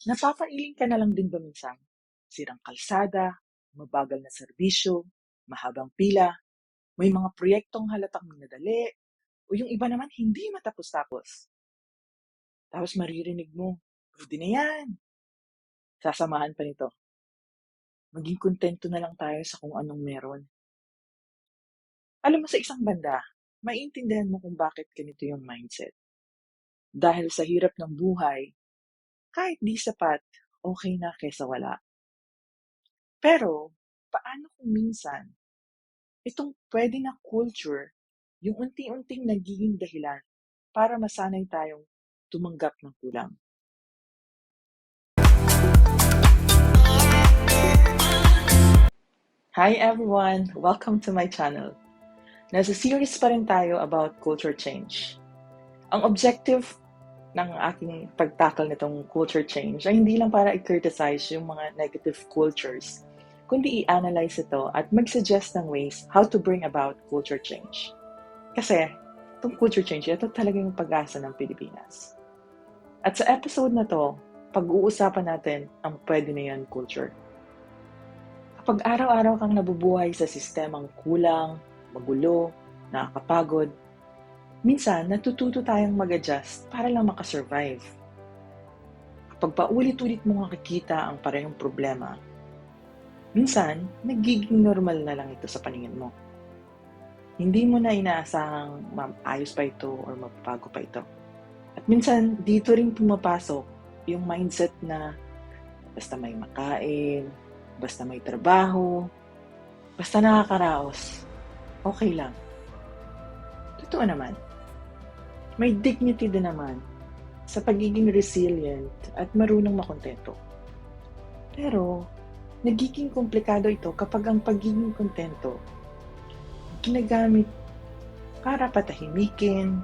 Napapailing ka na lang din ba minsan? Sirang kalsada, mabagal na serbisyo, mahabang pila, may mga proyektong halatang minadali, o yung iba naman hindi matapos-tapos. Tapos maririnig mo, pwede na yan. Sasamahan pa nito. Maging kontento na lang tayo sa kung anong meron. Alam mo, sa isang banda, maiintindihan mo kung bakit ganito yung mindset. Dahil sa hirap ng buhay, kahit di sapat, okay na kesa wala. Pero, paano kung minsan itong puwede na culture, yung unti-unting nagiging dahilan para masanay tayong tumanggap ng kulang. Hi everyone! Welcome to my channel. Nasa series pa rin tayo about culture change. Ang objective ng aking pagtackle nitong culture change ay hindi lang para i-criticize yung mga negative cultures, kundi i-analyze ito at mag-suggest ng ways how to bring about culture change. Kasi, itong culture change, ito talaga yung pag-asa ng Pilipinas. At sa episode na to, pag-uusapan natin ang pwede na yan culture. Kapag araw-araw kang nabubuhay sa sistemang kulang, magulo, nakakapagod, minsan natututo tayong mag-adjust para lang makasurvive. Kapag paulit-ulit mo nakikita ang parehong problema, minsan nagiging normal na lang ito sa paningin mo. Hindi mo na inaasahang maayos pa ito or magbabago pa ito. At minsan, dito rin pumapasok yung mindset na basta may makain, basta may trabaho, basta nakakaraos, okay lang. Totoo naman. May dignity din naman sa pagiging resilient at marunong makontento. Pero, nagiging komplikado ito kapag ang pagiging kontento ginagamit para patahimikin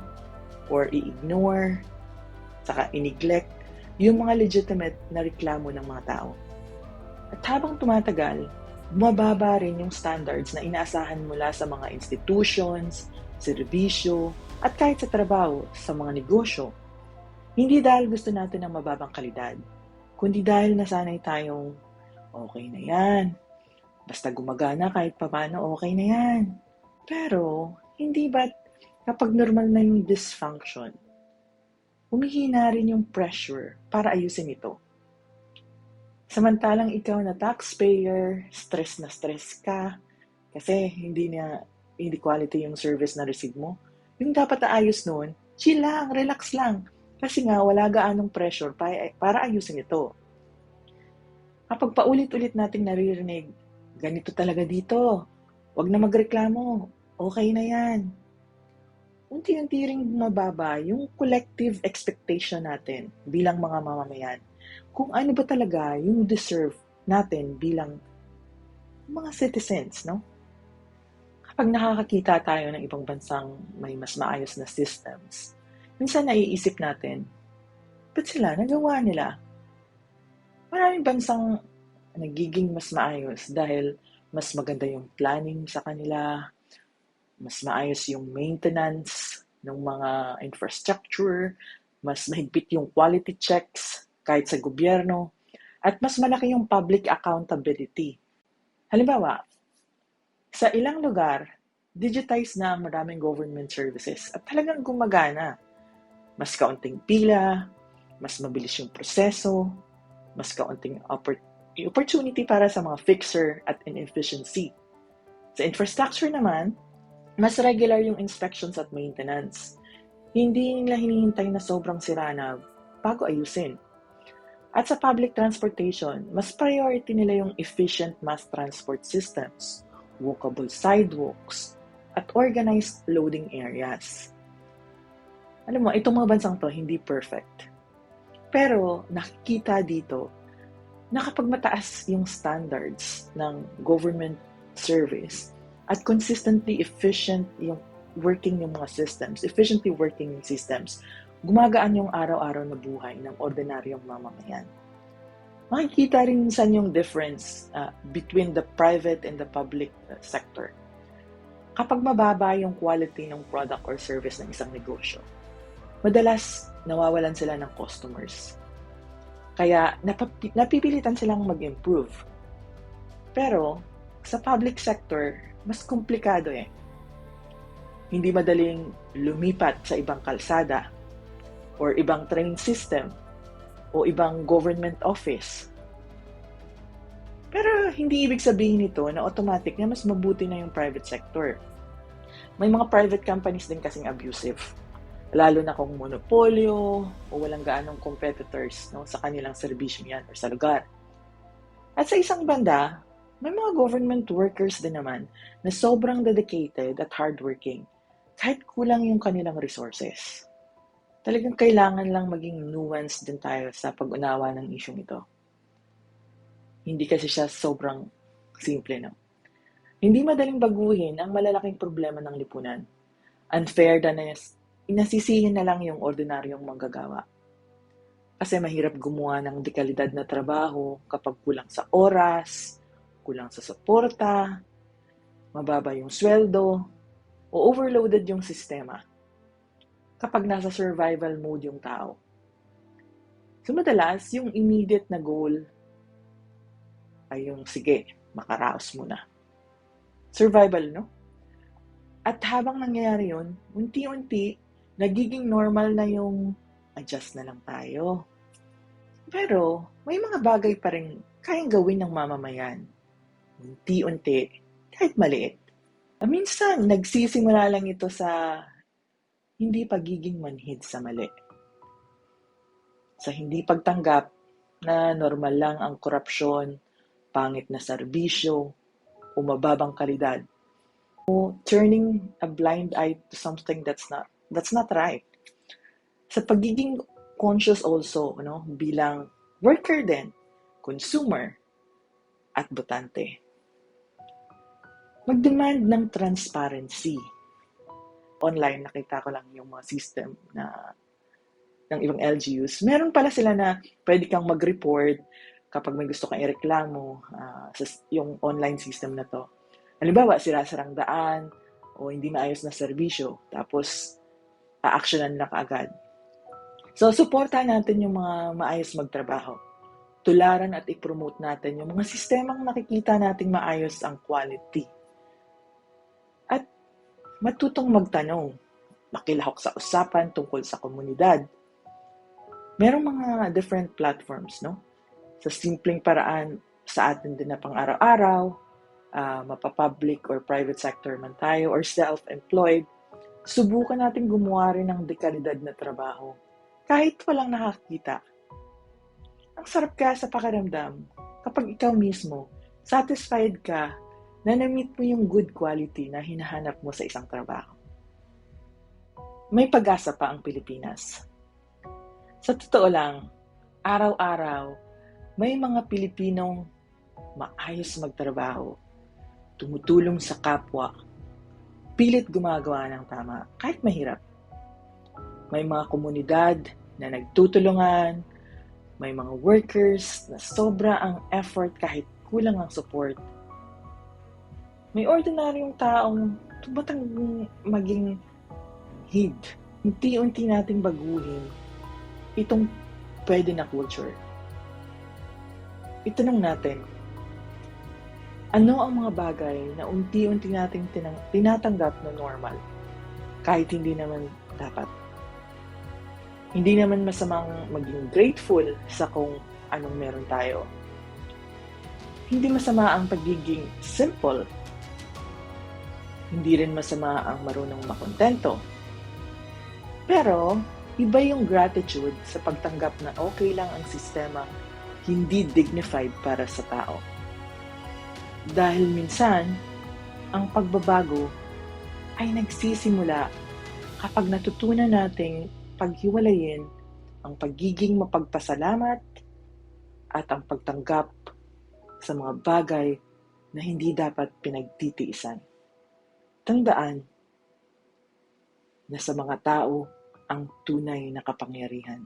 or i-ignore, saka i-neglect yung mga legitimate na reklamo ng mga tao. At habang tumatagal, bumababa rin yung standards na inaasahan mula sa mga institutions, serbisyo, at kahit sa trabaho, sa mga negosyo. Hindi dahil gusto natin ng mababang kalidad, kundi dahil nasanay tayong okay na yan. Basta gumagana kahit papaano, okay na yan. Pero, hindi ba't kapag normal na yung dysfunction, humihina rin yung pressure para ayusin ito. Samantalang ikaw na taxpayer, stress na stress ka, kasi hindi quality yung service na receive mo. Yung dapat aayos nun, chill lang, relax lang. Kasi nga, wala gaanong pressure para ayusin ito. Kapag paulit-ulit nating naririnig, ganito talaga dito, wag na magreklamo, okay na yan. Unti-unti ring mababa yung collective expectation natin bilang mga mamamayan. Kung ano ba talaga yung deserve natin bilang mga citizens, no? Kapag nakakakita tayo ng ibang bansang may mas maayos na systems, minsan naiisip natin, ba't sila nagawa nila? Maraming bansang nagiging mas maayos dahil mas maganda yung planning sa kanila, mas maayos yung maintenance ng mga infrastructure, mas mahigpit yung quality checks kahit sa gobyerno, at mas malaki yung public accountability. Halimbawa, sa ilang lugar, digitize na ang maraming government services at talagang gumagana. Mas kaunting pila, mas mabilis yung proseso, mas kaunting opportunity para sa mga fixer at inefficiency. Sa infrastructure naman, mas regular yung inspections at maintenance. Hindi nila hinihintay na sobrang sira na bago ayusin. At sa public transportation, mas priority nila yung efficient mass transport systems, walkable sidewalks, at organized loading areas. Alam mo, itong mga bansang to hindi perfect. Pero nakikita dito na kapag mataas yung standards ng government service at consistently efficient yung working ng mga systems, efficiently working yung systems, gumagaan yung araw-araw na buhay ng ordinaryong mamamayan. Makikita rin minsan yung difference between the private and the public sector. Kapag mababa yung quality ng product or service ng isang negosyo, madalas nawawalan sila ng customers. Kaya napipilitan silang mag-improve. Pero sa public sector, mas komplikado eh. Hindi madaling lumipat sa ibang kalsada or ibang train system o ibang government office. Pero hindi ibig sabihin nito na automatic na mas mabuti na yung private sector. May mga private companies din kasing abusive. Lalo na kung monopolyo o walang gaanong competitors sa kanilang serbisyo yan or sa lugar. At sa isang banda, may mga government workers din naman na sobrang dedicated at hardworking kahit kulang yung kanilang resources. Talagang kailangan lang maging nuanced din tayo sa pag-unawa ng isyong ito. Hindi kasi siya sobrang simple, no? Hindi madaling baguhin ang malalaking problema ng lipunan. Unfairness, inasisihin na lang yung ordinaryong manggagawa. Kasi mahirap gumawa ng dekalidad na trabaho kapag kulang sa oras, kulang sa suporta, mababa yung sweldo, o overloaded yung sistema kapag nasa survival mode yung tao. So madalas, yung immediate na goal ay yung, sige, makaraos muna. Survival, no? At habang nangyayari yun, unti-unti, nagiging normal na yung adjust na lang tayo. Pero, may mga bagay pa rin kayang gawin ng mamamayan. Unti-unti, kahit maliit. Minsan, nagsisimula lang ito sa hindi pagiging manhid sa mali. Sa hindi pagtanggap na normal lang ang korupsyon, pangit na serbisyo, o mababang kalidad. O turning a blind eye to something that's not right. Sa pagiging conscious also, bilang worker din, consumer, at botante. Mag-demand ng transparency. Online, nakita ko lang yung mga system ng ibang LGUs. Meron pala sila na pwede kang mag-report kapag may gusto kang ireklamo sa yung online system na to. Halimbawa, sira-sarang daan o hindi maayos na serbisyo. Tapos, a-actionan na kaagad. So, suportahan natin yung mga maayos magtrabaho. Tularan at i-promote natin yung mga sistemang nakikita nating maayos ang quality. At matutong magtanong, makilahok sa usapan tungkol sa komunidad. Merong mga different platforms, no? Sa simpleng paraan sa atin din na pang-araw-araw, mapapublic or private sector man tayo or self-employed, subukan natin gumawa rin ng dekalidad na trabaho. Kahit walang nakakita. Ang sarap kaya sa pakiramdam kapag ikaw mismo, satisfied ka na na-meet mo yung good quality na hinahanap mo sa isang trabaho. May pag-asa pa ang Pilipinas. Sa totoo lang, araw-araw, may mga Pilipinong maayos magtrabaho, tumutulong sa kapwa, pilit gumagawa ng tama, kahit mahirap. May mga komunidad na nagtutulungan, may mga workers na sobra ang effort kahit kulang ang support. May ordinaryong taong tumatang maging hid. Unti-unti nating baguhin itong pwede na culture. Itanong natin, ano ang mga bagay na unti-unti nating tinatanggap na normal kahit hindi naman dapat? Hindi naman masamang maging grateful sa kung anong meron tayo. Hindi masama ang pagiging simple. Hindi rin masama ang marunong makontento. Pero, iba yung gratitude sa pagtanggap na okay lang ang sistema hindi dignified para sa tao. Dahil minsan, ang pagbabago ay nagsisimula kapag natutunan nating paghiwalayin ang pagiging mapagpasalamat at ang pagtanggap sa mga bagay na hindi dapat pinagtitiisan. Tandaan na sa mga tao ang tunay na kapangyarihan.